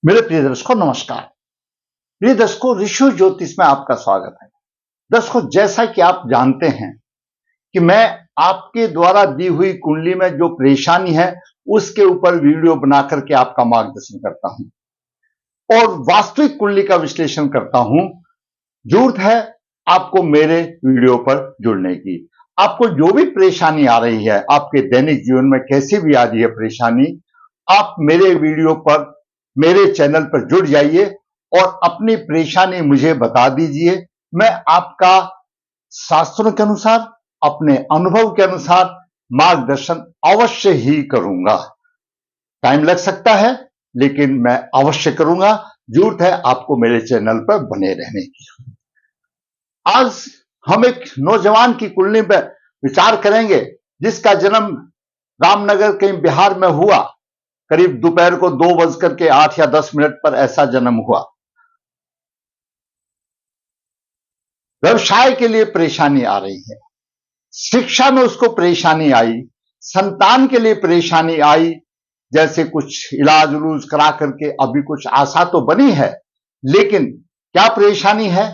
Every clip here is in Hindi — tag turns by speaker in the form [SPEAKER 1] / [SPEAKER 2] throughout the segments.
[SPEAKER 1] मेरे प्रिय दर्शकों नमस्कार। प्रिय दर्शकों, ऋषि ज्योतिष में आपका स्वागत है। दर्शकों, जैसा कि आप जानते हैं कि मैं आपके द्वारा दी हुई कुंडली में जो परेशानी है उसके ऊपर वीडियो बना करके आपका मार्गदर्शन करता हूं और वास्तविक कुंडली का विश्लेषण करता हूं। जरूरत है आपको मेरे वीडियो पर जुड़ने की। आपको जो भी परेशानी आ रही है, आपके दैनिक जीवन में कैसे भी आ रही है परेशानी, आप मेरे वीडियो पर, मेरे चैनल पर जुड़ जाइए और अपनी परेशानी मुझे बता दीजिए। मैं आपका शास्त्रों के अनुसार, अपने अनुभव के अनुसार मार्गदर्शन अवश्य ही करूंगा। टाइम लग सकता है लेकिन मैं अवश्य करूंगा। जरूरत है आपको मेरे चैनल पर बने रहने की। आज हम एक नौजवान की कुंडली पर विचार करेंगे जिसका जन्म रामनगर के बिहार में हुआ। करीब दोपहर को 2:08 या 10 मिनट पर ऐसा जन्म हुआ। व्यवसाय के लिए परेशानी आ रही है, शिक्षा में उसको परेशानी आई, संतान के लिए परेशानी आई। जैसे कुछ इलाज उलूज करा करके अभी कुछ आशा तो बनी है, लेकिन क्या परेशानी है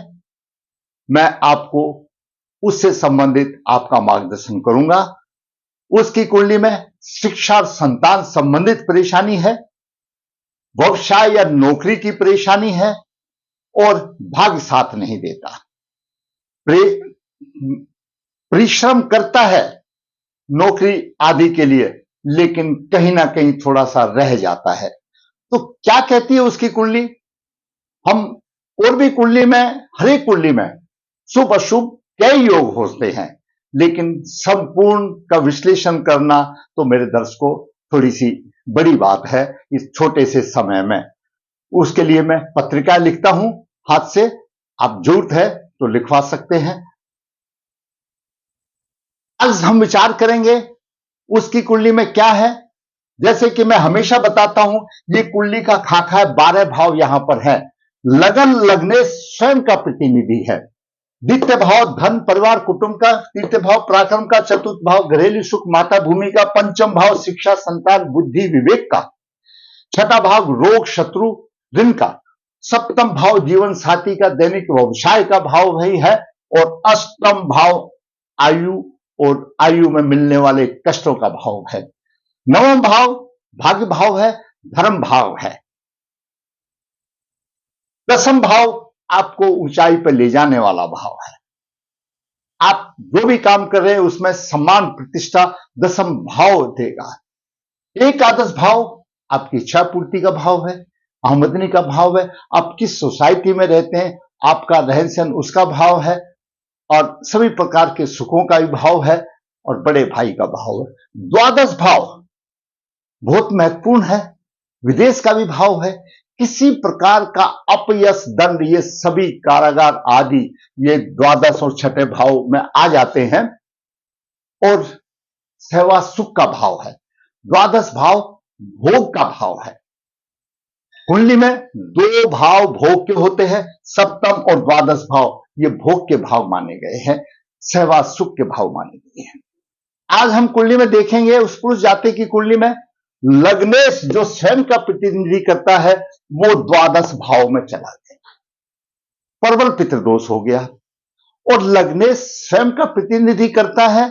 [SPEAKER 1] मैं आपको उससे संबंधित आपका मार्गदर्शन करूंगा। उसकी कुंडली में शिक्षा और संतान संबंधित परेशानी है, व्यवसाय या नौकरी की परेशानी है और भाग्य साथ नहीं देता। परिश्रम करता है नौकरी आदि के लिए, लेकिन कहीं ना कहीं थोड़ा सा रह जाता है। तो क्या कहती है उसकी कुंडली? हम और भी कुंडली में, हर एक कुंडली में शुभ अशुभ कई योग होते हैं, लेकिन संपूर्ण का विश्लेषण करना तो मेरे दर्शकों थोड़ी सी बड़ी बात है इस छोटे से समय में। उसके लिए मैं पत्रिका लिखता हूं हाथ से, आप जरूरत है तो लिखवा सकते हैं। आज हम विचार करेंगे उसकी कुंडली में क्या है। जैसे कि मैं हमेशा बताता हूं, ये कुंडली का खाका है, 12 भाव यहां पर है। लगन लगने स्वयं का प्रतिनिधि है। द्वितीय भाव धन परिवार कुटुंब का, तृतीय भाव पराक्रम का, चतुर्थ भाव घरेलू सुख माता भूमि का, पंचम भाव शिक्षा संतान बुद्धि विवेक का, छठा भाव रोग शत्रु ऋण का, सप्तम भाव जीवन साथी का दैनिक व्यवसाय का भाव वही है, और अष्टम भाव आयु और आयु में मिलने वाले कष्टों का भाव है। नवम भाव भाग्य भाव है, धर्म भाव है। दसम भाव आपको ऊंचाई पर ले जाने वाला भाव है। आप जो भी काम कर रहे हैं उसमें सम्मान प्रतिष्ठा दसम भाव देगा। एकादश भाव आपकी इच्छा पूर्ति का भाव है, आमदनी का भाव है। आप किस सोसाइटी में रहते हैं, आपका रहन सहन उसका भाव है, और सभी प्रकार के सुखों का भी भाव है, और बड़े भाई का भाव है। द्वादश भाव बहुत महत्वपूर्ण है, विदेश का भी भाव है। किसी प्रकार का अपयश दंड ये सभी कारागार आदि ये द्वादश और छठे भाव में आ जाते हैं। और सेवा सुख का भाव है। द्वादश भाव भोग का भाव है। कुंडली में 2 भाव भोग के होते हैं, सप्तम और द्वादश भाव ये भोग के भाव माने गए हैं, सेवा सुख के भाव माने गए हैं। आज हम कुंडली में देखेंगे उस पुरुष जाति की कुंडली में लग्नेश जो स्वयं का प्रतिनिधि करता है वो द्वादश भाव में चला गया, प्रबल पितृदोष हो गया। और लग्नेश स्वयं का प्रतिनिधि करता है,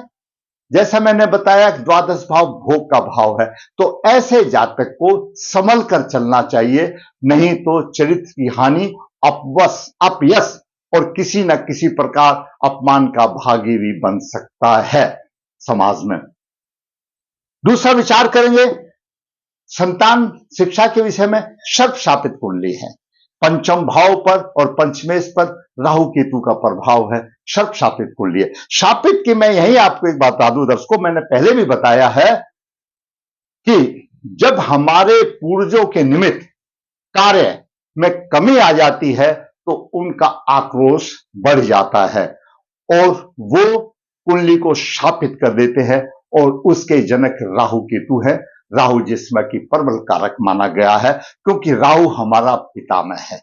[SPEAKER 1] जैसा मैंने बताया द्वादश भाव भोग का भाव है। तो ऐसे जातक को संभल कर चलना चाहिए, नहीं तो चरित्र की हानि, अपयश और किसी न किसी प्रकार अपमान का भागी भी बन सकता है समाज में। दूसरा विचार करेंगे संतान शिक्षा के विषय में। सर्प शापित कुंडली है, पंचम भाव पर और पंचमेश पर राहु केतु का प्रभाव है, सर्प शापित कुंडली है। शापित की मैं यही आपको एक बात बता दूं दर्शकों, मैंने पहले भी बताया है कि जब हमारे पूर्वजों के निमित्त कार्य में कमी आ जाती है तो उनका आक्रोश बढ़ जाता है और वो कुंडली को शापित कर देते हैं, और उसके जनक राहु केतु है। राहु जिसमें कि प्रबल कारक माना गया है, क्योंकि राहु हमारा पितामह है।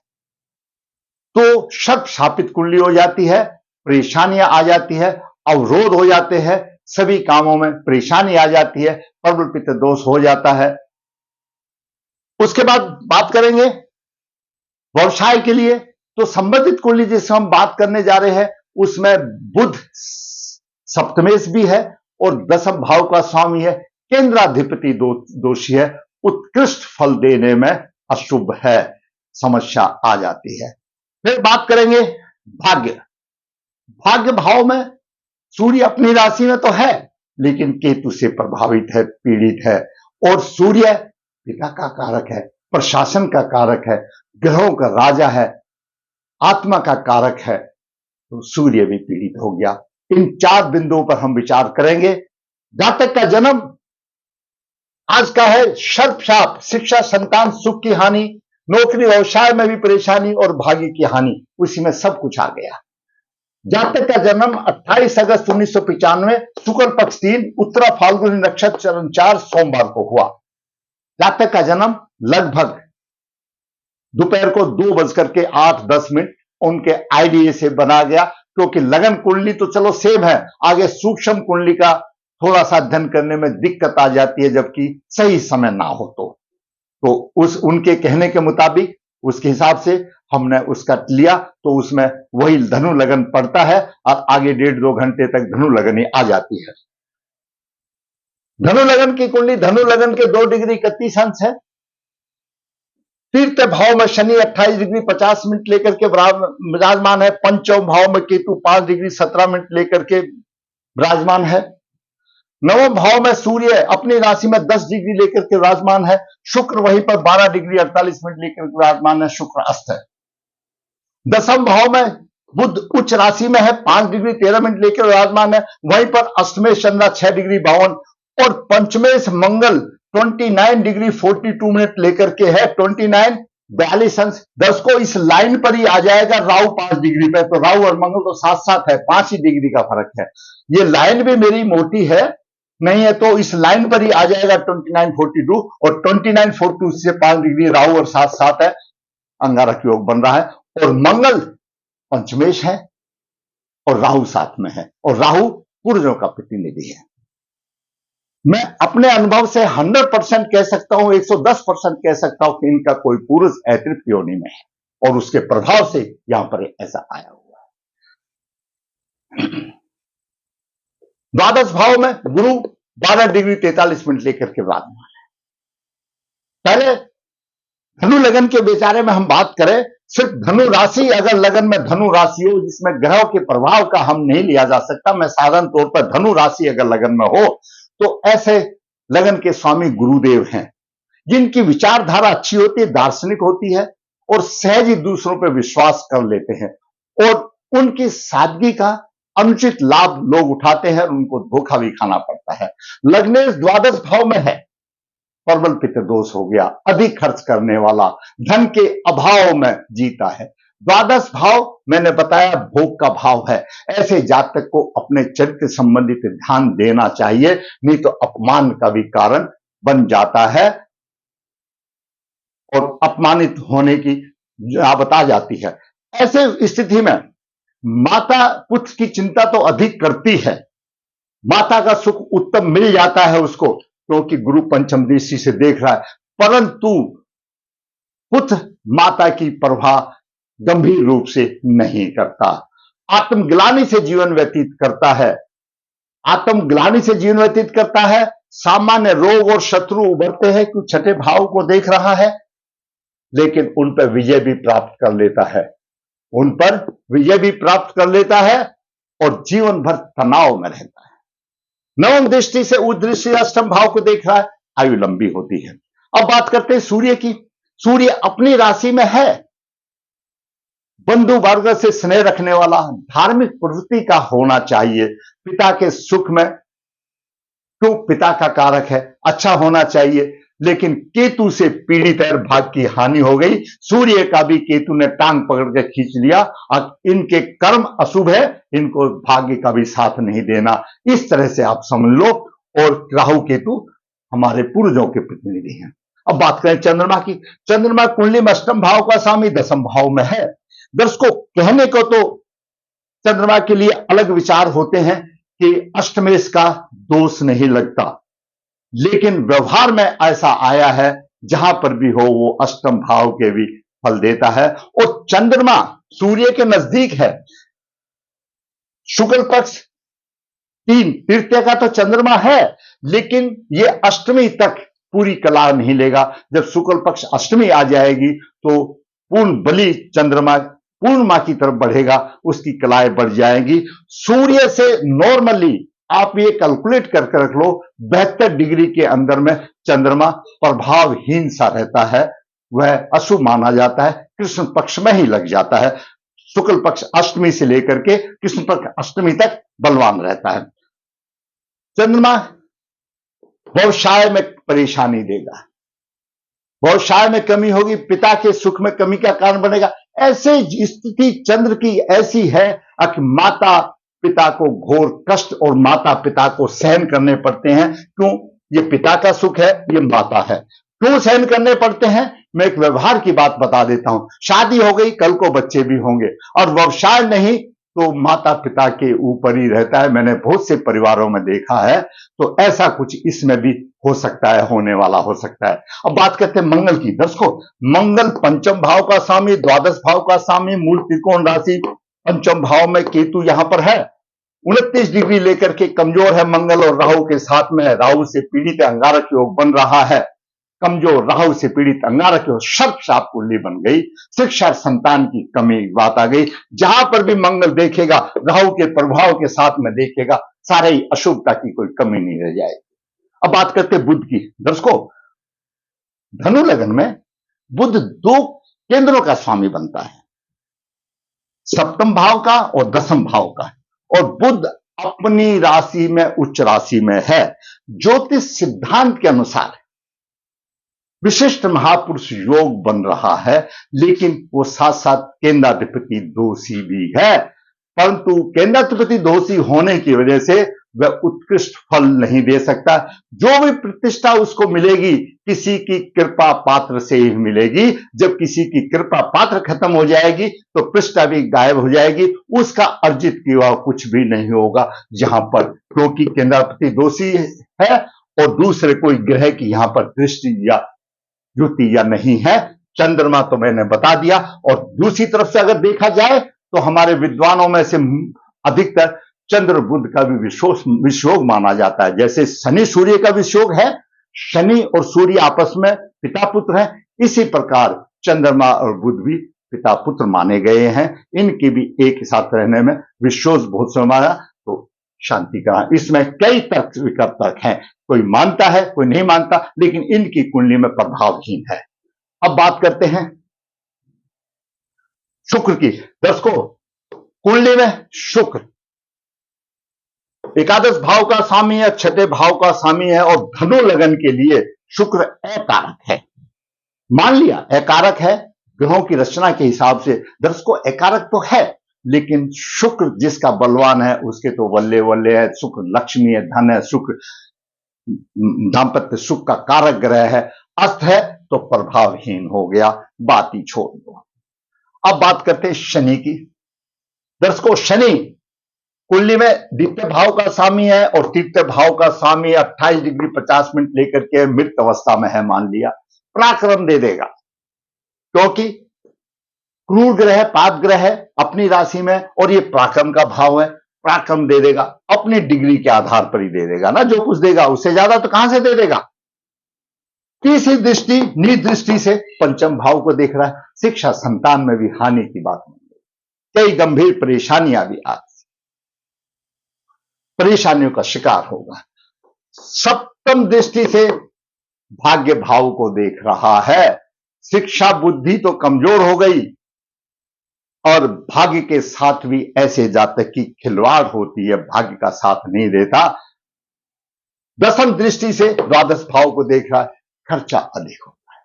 [SPEAKER 1] तो सर्प शापित कुंडली हो जाती है, परेशानियां आ जाती है, अवरोध हो जाते हैं, सभी कामों में परेशानी आ जाती है, प्रबल पितृदोष हो जाता है। उसके बाद बात करेंगे व्यवसाय के लिए तो संबंधित कुंडली जिससे हम बात करने जा रहे हैं उसमें बुध सप्तमेश भी है और दसम भाव का स्वामी है, केंद्राधिपति दोषी है, उत्कृष्ट फल देने में अशुभ है, समस्या आ जाती है। फिर बात करेंगे भाग्य। भाग्य भाव में सूर्य अपनी राशि में तो है लेकिन केतु से प्रभावित है, पीड़ित है, और सूर्य पिता का कारक है, प्रशासन का कारक है, ग्रहों का राजा है, आत्मा का कारक है, तो सूर्य भी पीड़ित हो गया। इन 4 बिंदुओं पर हम विचार करेंगे। जातक का जन्म आज का है सर्प शाप, शिक्षा संतान सुख की हानि, नौकरी व्यवसाय में भी परेशानी और भाग्य की हानि, उसी में सब कुछ आ गया। जातक का जन्म 28 अगस्त 1995 शुक्ल पक्ष 3 उत्तरा फाल्गुनी नक्षत्र चरण 4 सोमवार को हुआ। जातक का जन्म लगभग दोपहर को 2:08 उनके आईडीए से बना गया, क्योंकि लगन कुंडली तो चलो सेम है, आगे सूक्ष्म कुंडली का थोड़ा सा अध्ययन करने में दिक्कत आ जाती है जबकि सही समय ना हो तो उस उनके कहने के मुताबिक उसके हिसाब से हमने उसका लिया, तो उसमें वही धनु लगन पड़ता है और आगे 1.5-2 घंटे तक धनु लगन ही आ जाती है। धनु लगन की कुंडली, धनु लगन के 2 डिग्री 31 अंश है। तीर्थ भाव में शनि 28 डिग्री 50 मिनट लेकर के विराजमान है। पंचम भाव में केतु 5 डिग्री 17 मिनट लेकर के विराजमान है। नवम भाव में सूर्य अपनी राशि में 10 डिग्री लेकर के विराजमान है। शुक्र वहीं पर 12 डिग्री 48 मिनट लेकर के विराजमान है, शुक्र अस्त है। दसम भाव में बुध उच्च राशि में है, 5 डिग्री 13 मिनट लेकर विराजमान है, वहीं पर अष्टमेश चंद्र 6 डिग्री 52 और पंचमेश मंगल 29 डिग्री 42 मिनट लेकर के है, 29 42 अंश। 10 को इस लाइन पर ही आ जाएगा राहु 5 डिग्री पे, तो राहु और मंगल तो साथ साथ है, 5 ही डिग्री का फर्क है। ये लाइन भी मेरी मोटी है नहीं है तो इस लाइन पर ही आ जाएगा 29-42 और 29-42 से 5 डिग्री राहु और साथ साथ है, अंगारक योग बन रहा है। और मंगल पंचमेश है और राहु साथ में है, और राहु पुरुषों का प्रतिनिधि है। मैं अपने अनुभव से 100% कह सकता हूं, 110% कह सकता हूं कि इनका कोई पुरुष अतिरिक्त योनि में है और उसके प्रभाव से यहां पर ऐसा आया हुआ है। द्वादश भाव में गुरु 12 डिग्री 43 मिनट लेकर के विराजमान है। पहले धनु लगन के बेचारे में हम बात करें, सिर्फ धनु राशि अगर लगन में धनु राशि हो जिसमें ग्रहों के प्रभाव का हम नहीं लिया जा सकता, मैं साधारण तौर पर धनु राशि अगर लगन में हो तो ऐसे लगन के स्वामी गुरुदेव हैं, जिनकी विचारधारा अच्छी होती है, दार्शनिक होती है और सहज ही दूसरों पर विश्वास कर लेते हैं, और उनकी सादगी का अनुचित लाभ लोग उठाते हैं और उनको धोखा भी खाना पड़ता है। लग्नेश द्वादश भाव में है, प्रबल पितृ दोष हो गया, अधिक खर्च करने वाला, धन के अभाव में जीता है। द्वादश भाव मैंने बताया भोग का भाव है। ऐसे जातक को अपने चरित्र संबंधित ध्यान देना चाहिए, नहीं तो अपमान का भी कारण बन जाता है और अपमानित होने की बता जाती है। ऐसे स्थिति में माता पुत्र की चिंता तो अधिक करती है, माता का सुख उत्तम मिल जाता है उसको क्योंकि गुरु पंचम दृष्टि से देख रहा है, परंतु पुत्र माता की परवाह गंभीर रूप से नहीं करता, आत्मग्लानि से जीवन व्यतीत करता है, आत्मग्लानि से जीवन व्यतीत करता है। सामान्य रोग और शत्रु उभरते हैं क्यों छठे भाव को देख रहा है, लेकिन उन पर विजय भी प्राप्त कर लेता है, उन पर विजय भी प्राप्त कर लेता है और जीवन भर तनाव में रहता है। नवम दृष्टि से उस दृष्टि अष्टम भाव को देख रहा है, आयु लंबी होती है। अब बात करते हैं सूर्य की। सूर्य अपनी राशि में है, बंधु वर्ग से स्नेह रखने वाला, धार्मिक प्रवृत्ति का होना चाहिए, पिता के सुख में तो पिता का कारक है, अच्छा होना चाहिए, लेकिन केतु से पीड़ित है, भाग की हानि हो गई। सूर्य का भी केतु ने टांग पकड़ के खींच लिया और इनके कर्म अशुभ है, इनको भाग्य का भी साथ नहीं देना, इस तरह से आप समझ लो। और राहु केतु हमारे पूर्वजों के प्रतिनिधि हैं। अब बात करें चंद्रमा की। चंद्रमा कुंडली में अष्टम भाव का स्वामी दसम भाव में है। दर्शकों, कहने को तो चंद्रमा के लिए अलग विचार होते हैं कि अष्टमेश का दोष नहीं लगता, लेकिन व्यवहार में ऐसा आया है जहां पर भी हो वो अष्टम भाव के भी फल देता है। और चंद्रमा सूर्य के नजदीक है। शुक्ल पक्ष 3 तृतीय का तो चंद्रमा है, लेकिन यह अष्टमी तक पूरी कला नहीं लेगा। जब शुक्ल पक्ष अष्टमी आ जाएगी तो पूर्ण बली चंद्रमा पूर्णिमा की तरफ बढ़ेगा, उसकी कलाएं बढ़ जाएंगी। सूर्य से नॉर्मली आप ये कैलकुलेट करके रख लो, 72 डिग्री के अंदर में चंद्रमा प्रभावहीन सा रहता है, वह अशुभ माना जाता है, कृष्ण पक्ष में ही लग जाता है। शुक्ल पक्ष अष्टमी से लेकर के कृष्ण पक्ष अष्टमी तक बलवान रहता है। चंद्रमा व्यवसाय में परेशानी देगा, व्यवसाय में कमी होगी, पिता के सुख में कमी का कारण बनेगा। ऐसे स्थिति चंद्र की ऐसी है कि माता पिता को घोर कष्ट और माता पिता को सहन करने पड़ते हैं। क्यों? ये पिता का सुख है, ये माता है। क्यों सहन करने पड़ते हैं? मैं एक व्यवहार की बात बता देता हूं। शादी हो गई, कल को बच्चे भी होंगे, और व्यवसाय नहीं तो माता पिता के ऊपर ही रहता है। मैंने बहुत से परिवारों में देखा है, तो ऐसा कुछ इसमें भी हो सकता है, होने वाला हो सकता है। अब बात करते हैं मंगल की। दर्शकों, मंगल पंचम भाव का स्वामी, द्वादश भाव का स्वामी, मूल त्रिकोण राशि, पंचम भाव में केतु यहां पर है। 29 डिग्री लेकर के कमजोर है मंगल, और राहु के साथ में राहु से पीड़ित अंगारक योग बन रहा है। कमजोर राहु से पीड़ित अंगारक योग, सर्प शाप कुंडली बन गई। शिक्षा संतान की कमी बात आ गई। जहां पर भी मंगल देखेगा, राहु के प्रभाव के साथ में देखेगा, सारे ही अशुभता की कोई कमी नहीं रह जाएगी। अब बात करते हैं बुध की। दर्शकों, धनु लगन में बुध 2 केंद्रों का स्वामी बनता है, सप्तम भाव का और दसम भाव का। और बुध अपनी राशि में उच्च राशि में है। ज्योतिष सिद्धांत के अनुसार विशिष्ट महापुरुष योग बन रहा है, लेकिन वो साथ साथ केंद्राधिपति दोषी भी है। परंतु केंद्राधिपति दोषी होने की वजह से वह उत्कृष्ट फल नहीं दे सकता। जो भी प्रतिष्ठा उसको मिलेगी, किसी की कृपा पात्र से ही मिलेगी। जब किसी की कृपा पात्र खत्म हो जाएगी तो प्रतिष्ठा भी गायब हो जाएगी, उसका अर्जित किया हुआ कुछ भी नहीं होगा यहां पर, क्योंकि केंद्राधिपति दोषी है और दूसरे कोई ग्रह की यहां पर दृष्टि या युति या नहीं है। चंद्रमा तो मैंने बता दिया। और दूसरी तरफ से अगर देखा जाए तो हमारे विद्वानों में से अधिकतर चंद्र बुध का भी विषयोग माना जाता है। जैसे शनि सूर्य का विषयोग है, शनि और सूर्य आपस में पिता पुत्र है, इसी प्रकार चंद्रमा और बुध भी पिता पुत्र माने गए हैं। इनके भी एक साथ रहने में विश्वास बहुत समाया तो शांति का। इसमें कई तर्क विकल्प तर्क हैं, कोई मानता है कोई नहीं मानता, लेकिन इनकी कुंडली में प्रभावहीन है। अब बात करते हैं शुक्र की। दर्शकों, कुंडली में शुक्र एकादश भाव का स्वामी है, छठे भाव का स्वामी है, और धनु लगन के लिए शुक्र अकारक है। मान लिया अकारक है ग्रहों की रचना के हिसाब से। दर्शकों, अकारक तो है, लेकिन शुक्र जिसका बलवान है उसके तो वल्ले वल्ले है। शुक्र लक्ष्मी है, धन है, शुक्र दाम्पत्य सुख का कारक ग्रह है। अस्त है तो प्रभावहीन हो गया, बात ही छोड़ दो। अब बात करते हैं शनि की। दर्शकों, शनि कुंडली में द्वितीय भाव का स्वामी है और तृतीय भाव का स्वामी 28 डिग्री 50 मिनट लेकर के मृत अवस्था में है। मान लिया पराक्रम दे देगा, क्योंकि क्रूर ग्रह पाप ग्रह है अपनी राशि में, और ये पराक्रम का भाव है। पराक्रम दे देगा, अपनी डिग्री के आधार पर ही दे देगा ना, जो कुछ देगा उससे ज्यादा तो कहां से दे देगा। तीसरी दृष्टि नीच दृष्टि से पंचम भाव को देख रहा है। शिक्षा संतान में भी हानि की बात नहीं, कई गंभीर परेशानियां भी आ, परेशानियों का शिकार होगा। सप्तम दृष्टि से भाग्य भाव को देख रहा है। शिक्षा बुद्धि तो कमजोर हो गई, और भाग्य के साथ भी ऐसे जातक की खिलवाड़ होती है, भाग्य का साथ नहीं देता। दसम दृष्टि से द्वादश भाव को देख रहा है। खर्चा अधिक होता है,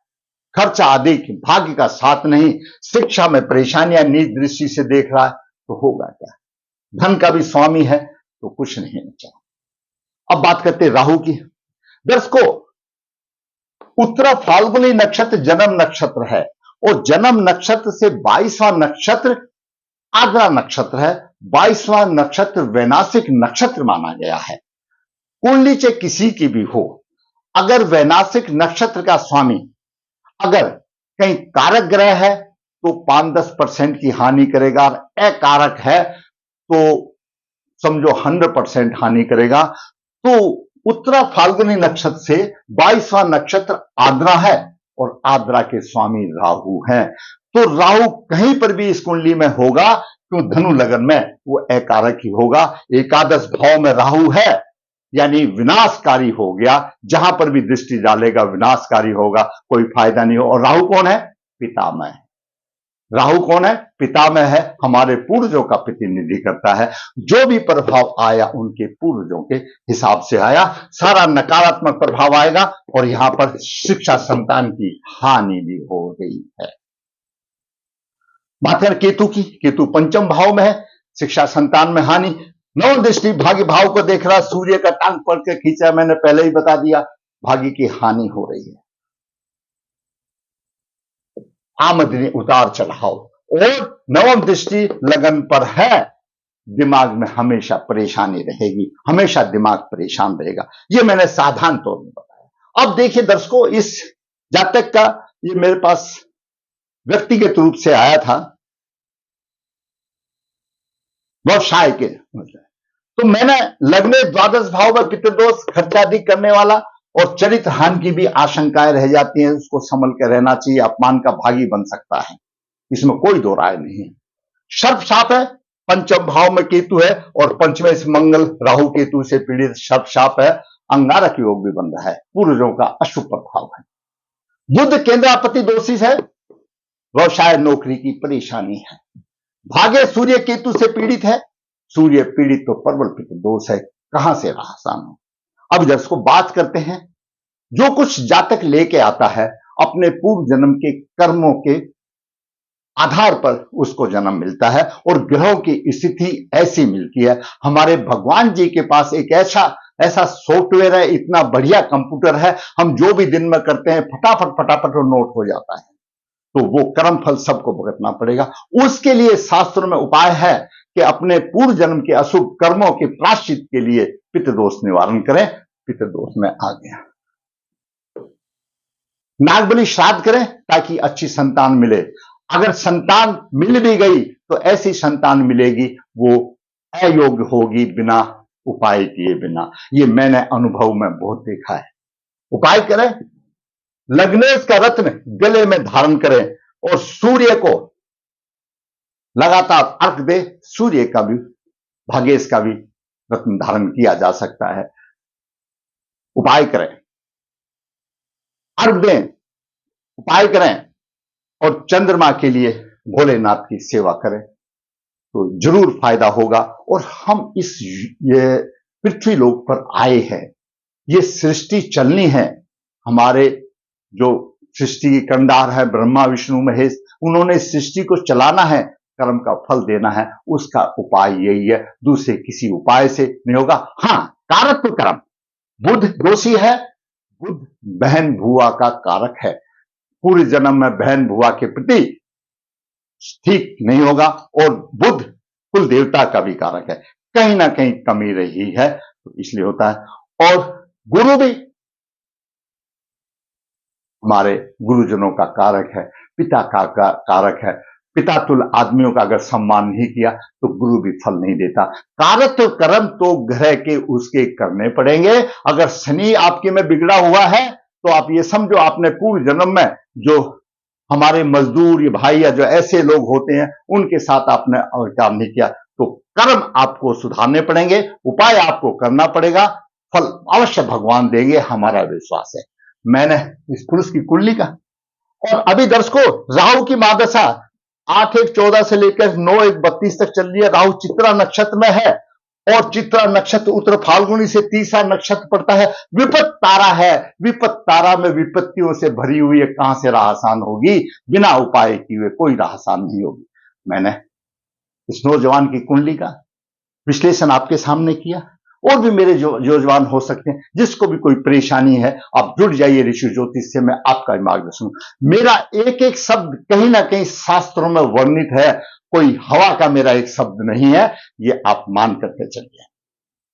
[SPEAKER 1] खर्चा अधिक, भाग्य का साथ नहीं। शिक्षा में परेशानियां नीच दृष्टि से देख रहा है, तो होगा क्या। धन का भी स्वामी है तो कुछ नहीं बचा। अब बात करते हैं राहु की। दर्शकों, उत्तरा फाल्गुनी नक्षत्र जन्म नक्षत्र है, और जन्म नक्षत्र से 22वां नक्षत्र आद्रा नक्षत्र है। 22वां नक्षत्र वैनाशिक नक्षत्र माना गया है। कुंडली चाहे किसी की भी हो, अगर वैनाशिक नक्षत्र का स्वामी अगर कहीं कारक ग्रह है तो 5-10% की हानि करेगा, और अकारक है तो समझो 100% हानि करेगा। तो उत्तरा फाल्गुनी नक्षत्र से 22वां नक्षत्र आद्रा है, और आद्रा के स्वामी राहु हैं। तो राहु कहीं पर भी इस कुंडली में होगा, क्यों धनु लगन में, वो अकारक ही होगा। एकादश भाव में राहु है, यानी विनाशकारी हो गया। जहां पर भी दृष्टि डालेगा विनाशकारी होगा, कोई फायदा नहीं हो। और राहु कौन है? पितामह। राहु कौन है? पितामह है, हमारे पूर्वजों का प्रतिनिधि करता है। जो भी प्रभाव आया उनके पूर्वजों के हिसाब से आया, सारा नकारात्मक प्रभाव आएगा। और यहां पर शिक्षा संतान की हानि भी हो गई है। बात है केतु की। केतु पंचम भाव में है, शिक्षा संतान में हानि। नौ दृष्टि भाग्य भाव को देख रहा, सूर्य का टांग पकड़ के खींचा, मैंने पहले ही बता दिया, भाग्य की हानि हो रही है। आमदनी उतार चढ़ाव, और नवम दृष्टि लगन पर है, दिमाग में हमेशा परेशानी रहेगी, हमेशा दिमाग परेशान रहेगा। ये मैंने साधारण तौर में बताया। अब देखिए दर्शकों, इस जातक का ये मेरे पास व्यक्तिगत रूप से आया था, व्यवसाय के। तो मैंने लग्न द्वादश भाव में पितृदोष, खर्चा अधिक करने वाला, और चरित्र हानि की भी आशंकाएं रह जाती हैं। उसको संभल कर रहना चाहिए, अपमान का भागी बन सकता है, इसमें कोई दो राय नहीं है। सर्प शाप है, पंचम भाव में केतु है, और पंचमें से मंगल राहु केतु से पीड़ित सर्प शाप है। अंगारक योग भी बन रहा है, पूर्वजों का अशुभ प्रभाव है। बुध केंद्रापति दोषी है, व्यवसाय नौकरी की परेशानी है। भाग्य सूर्य केतु से पीड़ित है, सूर्य पीड़ित तो प्रबल पितृदोष है, कहां से आसान हो। अब दर्शकों बात करते हैं, जो कुछ जातक लेके आता है अपने पूर्व जन्म के कर्मों के आधार पर उसको जन्म मिलता है, और ग्रहों की स्थिति ऐसी मिलती है। हमारे भगवान जी के पास एक ऐसा सॉफ्टवेयर है, इतना बढ़िया कंप्यूटर है, हम जो भी दिन में करते हैं फटाफट फटाफट वो नोट हो जाता है। तो वो कर्म फल सबको भुगतना पड़ेगा। उसके लिए शास्त्रों में उपाय है कि अपने पूर्व जन्म के अशुभ कर्मों के प्रायश्चित के लिए पितृदोष निवारण करें। पितृदोष में आ गया, नागबली श्राद्ध करें ताकि अच्छी संतान मिले। अगर संतान मिल भी गई तो ऐसी संतान मिलेगी वो अयोग्य होगी, बिना उपाय किए बिना। ये मैंने अनुभव में बहुत देखा है। उपाय करें, लग्नेश का रत्न गले में धारण करें, और सूर्य को लगातार अर्घ दे। सूर्य का भी, भाग्येश का भी रत्न धारण किया जा सकता है। उपाय करें, अर्घ दें, उपाय करें, और चंद्रमा के लिए भोलेनाथ की सेवा करें तो जरूर फायदा होगा। और हम इस ये पृथ्वी लोक पर आए हैं, ये सृष्टि चलनी है। हमारे जो सृष्टि के कंडार है ब्रह्मा विष्णु महेश, उन्होंने सृष्टि को चलाना है, कर्म का फल देना है। उसका उपाय यही है, दूसरे किसी उपाय से नहीं होगा। हां, कारक कर्म, बुध दोषी है, बुध बहन भुआ का कारक है। पूरे जन्म में बहन भुआ के प्रति ठीक नहीं होगा, और बुध कुल देवता का भी कारक है, कहीं ना कहीं कमी रही है, तो इसलिए होता है। और गुरु भी हमारे गुरुजनों का कारक है, पिता का कारक है। पिता तुल आदमियों का अगर सम्मान नहीं किया तो गुरु भी फल नहीं देता। कारक तो कर्म तो ग्रह के उसके करने पड़ेंगे। अगर शनि आपके में बिगड़ा हुआ है तो आप ये समझो आपने पूर्व जन्म में जो हमारे मजदूर या भाई या जो ऐसे लोग होते हैं उनके साथ आपने काम नहीं किया, तो कर्म आपको सुधारने पड़ेंगे, उपाय आपको करना पड़ेगा, फल अवश्य भगवान देंगे, हमारा विश्वास है। मैंने इस पुरुष की कुंडली का, और अभी दर्शकों राहु की महादशा 8-1-14 से लेकर 9-1-32 तक चल रही है। राहु चित्रा नक्षत्र में है, और चित्रा नक्षत्र उत्तर फाल्गुनी से तीसरा नक्षत्र पड़ता है। विपत तारा है, विपत तारा में विपत्तियों से भरी हुई है, कहां से राह आसान होगी। बिना उपाय किए कोई राह आसान नहीं होगी। मैंने इस नौजवान की कुंडली का विश्लेषण आपके सामने किया, और भी मेरे जो नौजवान हो सकते हैं, जिसको भी कोई परेशानी है आप जुड़ जाइए ऋषि ज्योतिष से, मैं आपका मार्गदर्शन। मेरा एक एक शब्द कहीं ना कहीं शास्त्रों में वर्णित है, कोई हवा का मेरा एक शब्द नहीं है, ये आप मान करके चलिए।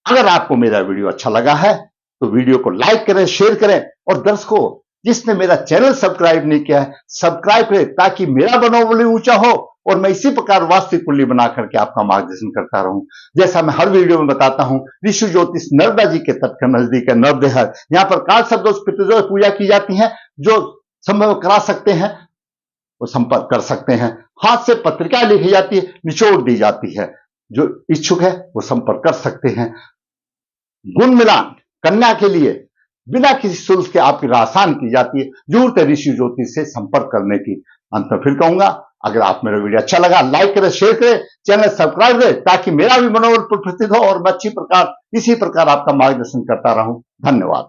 [SPEAKER 1] अगर आपको मेरा वीडियो अच्छा लगा है तो वीडियो को लाइक करें, शेयर करें, और दर्शकों जिसने मेरा चैनल सब्सक्राइब नहीं किया है, सब्सक्राइब करें ताकि मेरा मनोबल ऊंचा हो और मैं इसी प्रकार वास्तविक कुंडली बना करके आपका मार्गदर्शन करता रहूं। जैसा मैं हर वीडियो में बताता हूं, ऋषि ज्योतिष नर्मदा जी के तट के नजदीक है नवदेहर। यहाँ पर काल शब्दोष पितृदोष पूजा की जाती है। जो संभव करा सकते हैं वो संपर्क कर सकते हैं। हाथ से पत्रिका लिखी जाती है, निचोड़ दी जाती है। जो इच्छुक है वो संपर्क कर सकते हैं। गुण मिलान कन्या के लिए बिना किसी शुल्क के आपकी आसान की जाती है। जरूरत है ऋषि ज्योतिष से संपर्क करने की। अंत में फिर कहूंगा, अगर आप मेरा वीडियो अच्छा लगा लाइक करें, शेयर करें, चैनल सब्सक्राइब करें ताकि मेरा भी मनोबल प्रफुल्लित हो और मैं इसी प्रकार आपका मार्गदर्शन करता रहूं। धन्यवाद।